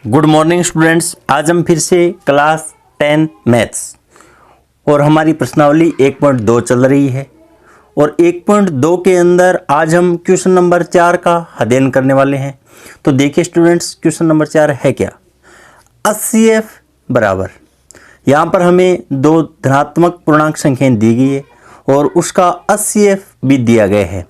Good morning students. आज हम फिर से क्लास 10 मैथ्स और हमारी प्रश्नावली 1.2 चल रही है और 1.2 के अंदर आज हम क्वेश्चन नंबर 4 का अध्ययन करने वाले हैं। तो देखिए स्टूडेंट्स, क्वेश्चन नंबर 4 है क्या। HCF बराबर, यहाँ पर हमें दो धनात्मक पूर्णांक संख्याएं दी गई है और उसका HCF भी दिया गया है।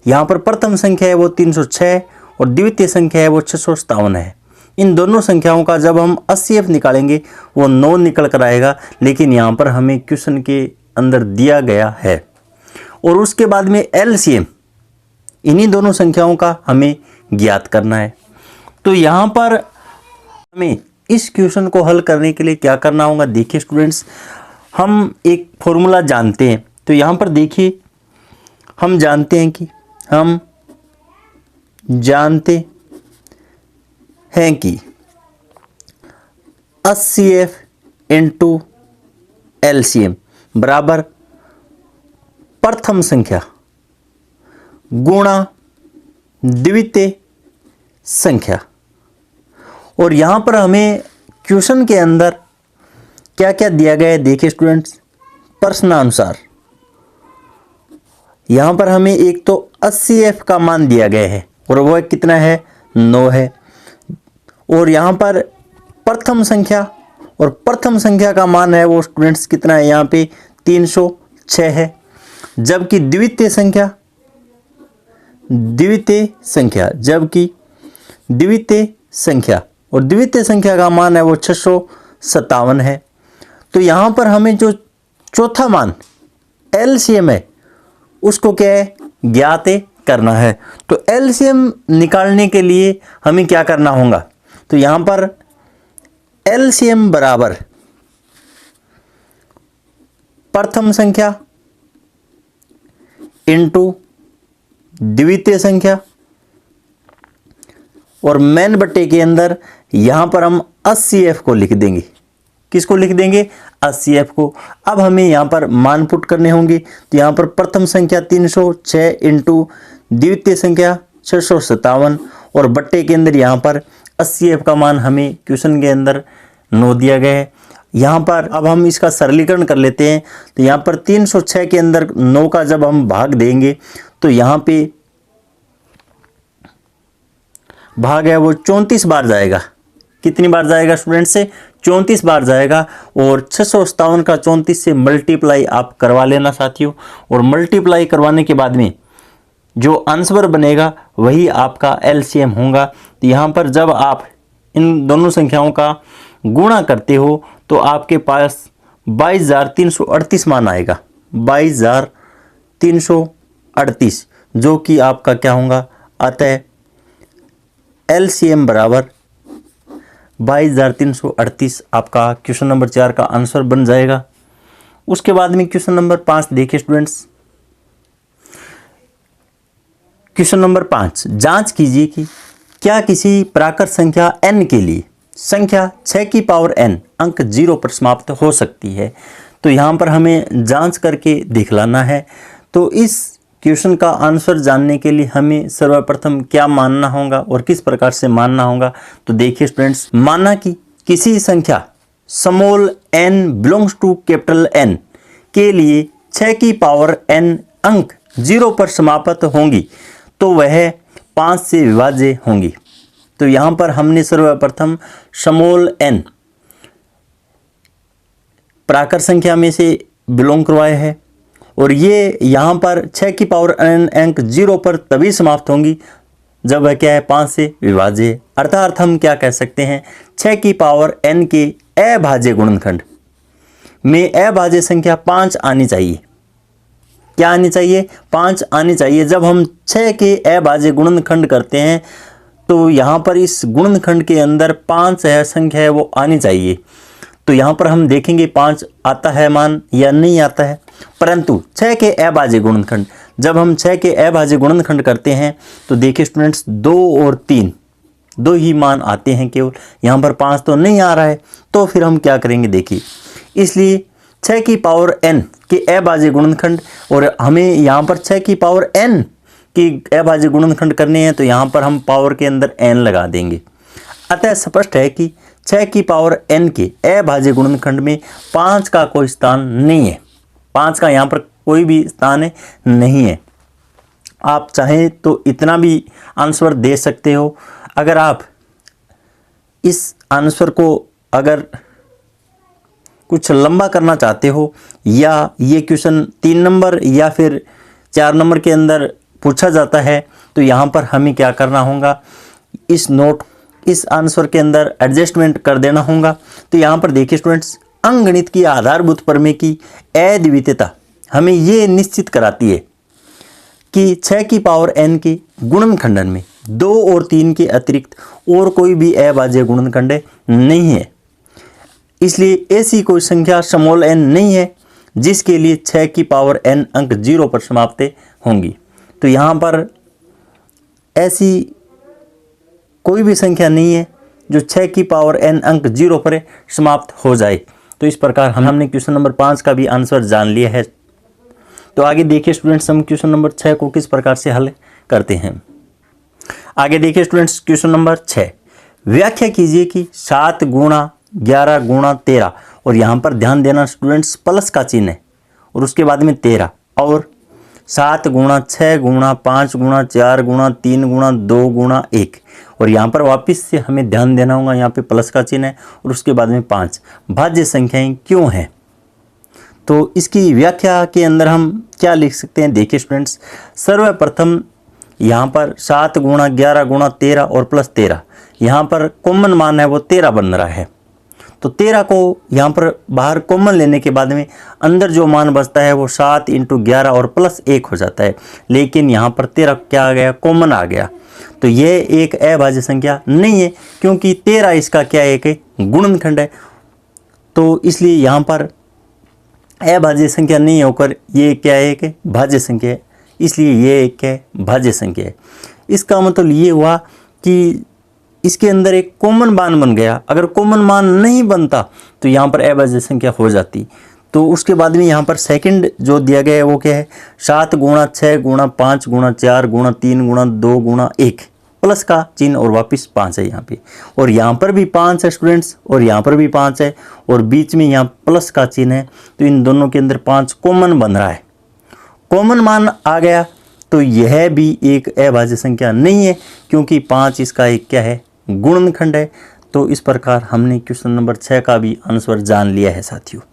यहाँ पर प्रथम संख्या है वो 306 और द्वितीय संख्या है वो 657 है। इन दोनों संख्याओं का जब हम HCF निकालेंगे वो 9 निकल कर आएगा, लेकिन यहाँ पर हमें क्वेश्चन के अंदर दिया गया है। और उसके बाद में LCM, इन्हीं दोनों संख्याओं का हमें ज्ञात करना है। तो यहाँ पर हमें इस क्वेश्चन को हल करने के लिए क्या करना होगा। देखिए स्टूडेंट्स, हम एक फॉर्मूला जानते हैं। तो यहाँ पर देखिए, हम जानते हैं कि HCF इंटू LCM बराबर प्रथम संख्या गुणा द्वितीय संख्या। और यहाँ पर हमें क्वेश्चन के अंदर क्या क्या दिया गया है। देखिए स्टूडेंट्स, प्रश्नानुसार यहाँ पर हमें एक तो HCF का मान दिया गया है और वह कितना है, 9 है। और यहाँ पर प्रथम संख्या, और प्रथम संख्या का मान है वो स्टूडेंट्स कितना है, यहाँ पे 306 है। जबकि द्वितीय संख्या का मान है वो 657 है। तो यहाँ पर हमें जो चौथा मान LCM है उसको क्या है, ज्ञात करना है। तो LCM निकालने के लिए हमें क्या करना होगा। तो यहाँ पर LCM बराबर प्रथम संख्या इंटू द्वितीय संख्या, और मेन बट्टे के अंदर यहाँ पर हम HCF को लिख देंगे। किसको लिख देंगे, HCF को। अब हमें यहाँ पर मान पुट करने होंगे। तो यहाँ पर प्रथम संख्या 306 इंटू द्वितीय संख्या 657 और बट्टे के अंदर यहाँ पर HCF का मान हमें क्वेश्चन के अंदर 9 दिया गया है। यहाँ पर अब हम इसका सरलीकरण कर लेते हैं। तो यहाँ पर 306 के अंदर 9 का जब हम भाग देंगे तो यहाँ पे भाग है वो 34 बार जाएगा। कितनी बार जाएगा स्टूडेंट से, 34 बार जाएगा। और 657 का 34 से मल्टीप्लाई आप करवा लेना साथियों। और मल्टीप्लाई करवाने के बाद में जो आंसर बनेगा वही आपका LCM होगा। तो यहाँ पर जब आप इन दोनों संख्याओं का गुणा करते हो तो आपके पास 22,338 मान आएगा, 22,338, जो कि आपका क्या होगा, अतः LCM बराबर 22,338 आपका क्वेश्चन नंबर 4 का आंसर बन जाएगा। उसके बाद में क्वेश्चन नंबर 5 देखिए स्टूडेंट्स। क्वेश्चन नंबर 5, जांच कीजिए कि क्या किसी प्राकृत संख्या n के लिए संख्या 6 की पावर n अंक 0 पर समाप्त हो सकती है। तो यहाँ पर हमें जांच करके दिखलाना है। तो इस क्वेश्चन का आंसर जानने के लिए हमें सर्वप्रथम क्या मानना होगा और किस प्रकार से मानना होगा। तो देखिए स्टूडेंट्स, माना कि किसी संख्या small n belongs to capital N के लिए 6 की पावर n अंक 0 पर समाप्त होंगी तो वह 5 से विभाज्य होंगी। तो यहाँ पर हमने सर्वप्रथम स्मॉल n प्राकृत संख्या में से बिलोंग करवाया है और ये यहाँ पर 6 की पावर n अंक 0 पर तभी समाप्त होंगी जब वह क्या है, 5 से विभाज्य है। अर्थात हम क्या कह सकते हैं, 6 की पावर n के अभाज्य गुणनखंड में अभाज्य संख्या 5 आनी चाहिए। क्या आनी चाहिए, 5 आनी चाहिए। जब हम 6 के अभाज्य गुणनखंड करते हैं तो यहाँ पर इस गुणनखंड के अंदर 5 संख्या है वो आनी चाहिए। तो यहाँ पर हम देखेंगे 5 आता है मान या नहीं आता है। परंतु 6 के अभाज्य गुणनखंड, जब हम 6 के अभाज्य गुणनखंड करते हैं तो देखिए स्टूडेंट्स, 2 और 3 दो ही मान आते हैं केवल, यहाँ पर 5 तो नहीं आ रहा है। तो फिर हम क्या करेंगे, देखिए, इसलिए 6 की पावर n के अभाज्य गुणनखंड, और हमें यहाँ पर 6 की पावर n की अभाज्य गुणनखंड करने हैं तो यहाँ पर हम पावर के अंदर n लगा देंगे। अतः स्पष्ट है कि 6 की पावर n के अभाज्य गुणनखंड में 5 का कोई स्थान नहीं है। 5 का यहाँ पर कोई भी स्थान नहीं है। आप चाहें तो इतना भी आंसर दे सकते हो। अगर आप इस आंसर को अगर कुछ लंबा करना चाहते हो या ये क्वेश्चन 3 नंबर या फिर 4 नंबर के अंदर पूछा जाता है तो यहाँ पर हमें क्या करना होगा, इस आंसर के अंदर एडजस्टमेंट कर देना होगा। तो यहाँ पर देखिए स्टूडेंट्स, अंकगणित की आधारभूत प्रमेय की अद्वितीयता हमें ये निश्चित कराती है कि 6 की पावर n के गुणनखंडन में 2 और 3 के अतिरिक्त और कोई भी अभाज्य गुणनखंड नहीं है। इसलिए ऐसी कोई संख्या स्मॉल n नहीं है जिसके लिए 6 की पावर n अंक 0 पर समाप्त होंगी। तो यहाँ पर ऐसी कोई भी संख्या नहीं है जो 6 की पावर n अंक 0 पर समाप्त हो जाए। तो इस प्रकार हमने क्वेश्चन नंबर 5 का भी आंसर जान लिया है। तो आगे देखिए स्टूडेंट्स, हम क्वेश्चन नंबर 6 को किस प्रकार से हल करते हैं। आगे देखिए स्टूडेंट्स, क्वेश्चन नंबर 6, व्याख्या कीजिए कि 7 गुणा 11 गुणा 13, और यहाँ पर ध्यान देना स्टूडेंट्स प्लस का चिन्ह है और उसके बाद में 13, और 7 गुणा 6 गुणा 5 गुणा 4 गुणा 3 गुणा 2 गुणा 1, और यहाँ पर वापस से हमें ध्यान देना होगा, यहाँ पे प्लस का चिन्ह है और उसके बाद में 5 भाज्य संख्याएं क्यों हैं। तो इसकी व्याख्या के अंदर हम क्या लिख सकते हैं, देखिए स्टूडेंट्स, सर्वप्रथम यहाँ पर 7 गुणा 11 गुणा 13 और प्लस 13, यहाँ पर कॉमन मान है वो 13 बन रहा है। तो 13 को यहाँ पर बाहर कॉमन लेने के बाद में अंदर जो मान बचता है वो 7 × 11 और प्लस 1 हो जाता है। लेकिन यहाँ पर 13 क्या आ गया, कॉमन आ गया। तो ये एक अभाज्य संख्या नहीं है क्योंकि 13 इसका क्या है, एक गुणनखंड है। तो इसलिए यहाँ पर अभाज्य संख्या नहीं होकर ये क्या है, एक भाज्य संख्या है, इसलिए ये एक क्या है, भाज्य संख्या है। इसका मतलब ये हुआ कि इसके अंदर एक कॉमन मान बन गया। अगर कॉमन मान नहीं बनता तो यहाँ पर अभाज्य संख्या हो जाती। तो उसके बाद में यहाँ पर सेकंड जो दिया गया है वो क्या है, 7 गुणा 6 गुणा 5 गुणा 4 गुणा 3 गुणा 2 गुणा 1, प्लस का चिन्ह और वापस 5 है यहाँ पे, और यहाँ पर भी 5 है स्टूडेंट्स, और यहाँ पर भी 5 है, और बीच में यहाँ प्लस का चिन्ह है। तो इन दोनों के अंदर 5 कॉमन बन रहा है। कॉमन मान आ गया तो यह भी एक अभाज्य संख्या नहीं है क्योंकि 5 इसका एक क्या है, गुणनखंड है। तो इस प्रकार हमने क्वेश्चन नंबर 6 का भी आंसर जान लिया है साथियों।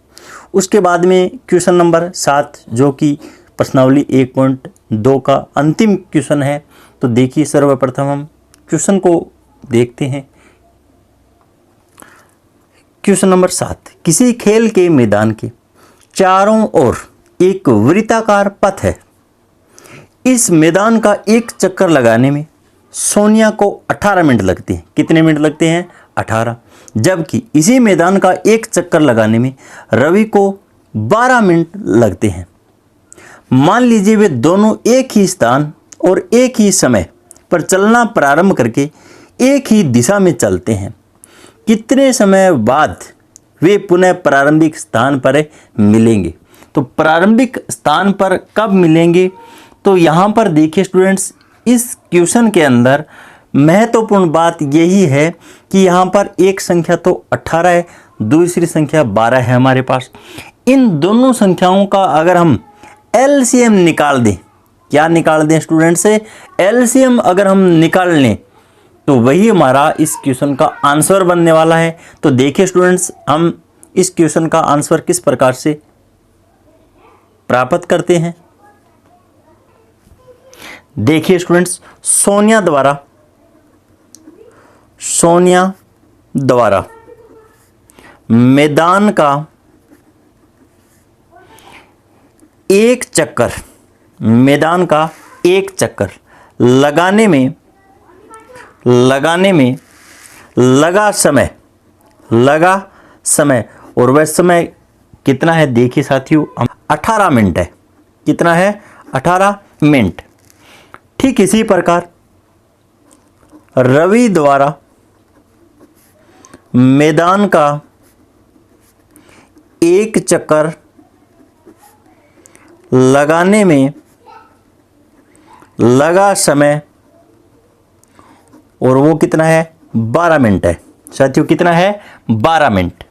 उसके बाद में क्वेश्चन नंबर 7 जो कि प्रश्नावली 1.2 का अंतिम क्वेश्चन है। तो देखिए, सर्वप्रथम हम क्वेश्चन को देखते हैं। क्वेश्चन नंबर 7, किसी खेल के मैदान के चारों ओर एक वृत्ताकार पथ है। इस मैदान का एक चक्कर लगाने में सोनिया को 18 मिनट लगते हैं। कितने मिनट लगते हैं, 18। जबकि इसी मैदान का एक चक्कर लगाने में रवि को 12 मिनट लगते हैं। मान लीजिए वे दोनों एक ही स्थान और एक ही समय पर चलना प्रारंभ करके एक ही दिशा में चलते हैं। कितने समय बाद वे पुनः प्रारंभिक स्थान पर मिलेंगे। तो प्रारंभिक स्थान पर कब मिलेंगे, तो यहाँ पर देखिए स्टूडेंट्स, इस क्वेश्चन के अंदर महत्वपूर्ण बात यही है कि यहाँ पर एक संख्या तो 18 है, दूसरी संख्या 12 है हमारे पास। इन दोनों संख्याओं का अगर हम एलसीएम निकाल दें, क्या निकाल दें स्टूडेंट्स से, एलसीएम अगर हम निकाल लें तो वही हमारा इस क्वेश्चन का आंसर बनने वाला है। तो देखिए स्टूडेंट्स, हम इस क्वेश्चन का आंसर किस प्रकार से प्राप्त करते हैं। देखिए स्टूडेंट्स, सोनिया द्वारा मैदान का एक चक्कर लगाने में लगा समय और वह समय कितना है, देखिए साथियों, 18 मिनट है। कितना है, 18 मिनट। ठीक इसी प्रकार रवि द्वारा मैदान का एक चक्कर लगाने में लगा समय और वो कितना है, 12 मिनट है साथियों। कितना है? 12 मिनट।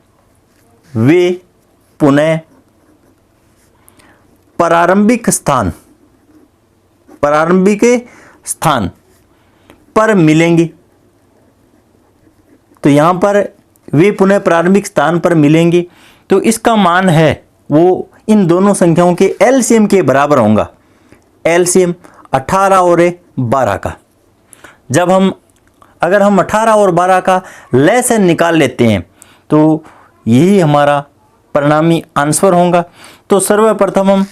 वे पुनः प्रारंभिक स्थान पर मिलेंगे। तो यहां पर वे पुनः प्रारंभिक स्थान पर मिलेंगे, तो इसका मान है वो इन दोनों संख्याओं के एलसीएम के बराबर होगा। एलसीएम 18 और 12 का। अगर हम 18 और 12 का लैसन निकाल लेते हैं तो यही हमारा परिणामी आंसर होगा। तो सर्वप्रथम हम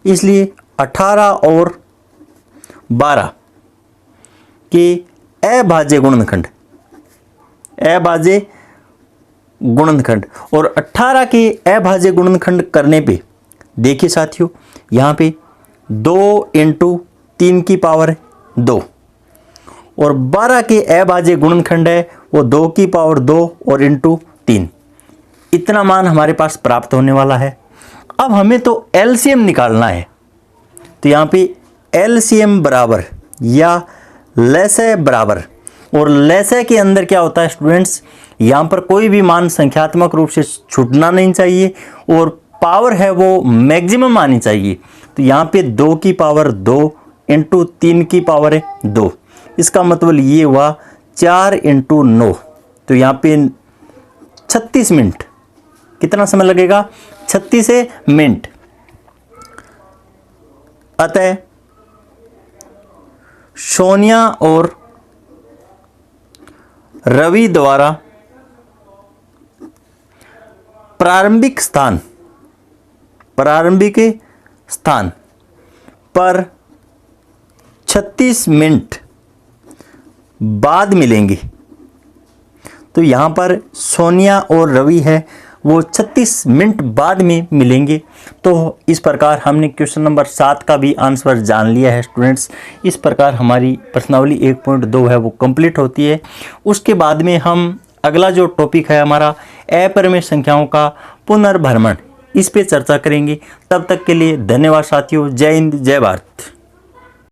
इसलिए 18 और 12 के अभाज्य गुणनखंड और 18 के अभाज्य गुणनखंड करने पे देखिए साथियों, यहाँ पे 2 × 3 की पावर 2 और 12 के अभाज्य गुणनखंड है वो 2 की पावर 2 और × 3। इतना मान हमारे पास प्राप्त होने वाला है। अब हमें तो एलसीएम निकालना है, तो यहाँ पे एलसीएम बराबर या लसय बराबर, और लसय के अंदर क्या होता है स्टूडेंट्स, यहाँ पर कोई भी मान संख्यात्मक रूप से छूटना नहीं चाहिए और पावर है वो मैक्सिमम आनी चाहिए। तो यहाँ पे 2 की पावर 2 × 3 की पावर है 2। इसका मतलब ये हुआ 4 × 9। तो यहाँ पे 36 मिनट। कितना समय लगेगा? 36 मिनट। अतः सोनिया और रवि द्वारा प्रारंभिक स्थान पर 36 मिनट बाद मिलेंगे। तो यहाँ पर सोनिया और रवि है वो 36 मिनट बाद में मिलेंगे। तो इस प्रकार हमने क्वेश्चन नंबर 7 का भी आंसर जान लिया है स्टूडेंट्स। इस प्रकार हमारी प्रश्नावली 1.2 है वो कंप्लीट होती है। उसके बाद में हम अगला जो टॉपिक है हमारा अपरिमेय संख्याओं का पुनर्भ्रमण, इस पे चर्चा करेंगे। तब तक के लिए धन्यवाद साथियों। जय हिंद, जय भारत।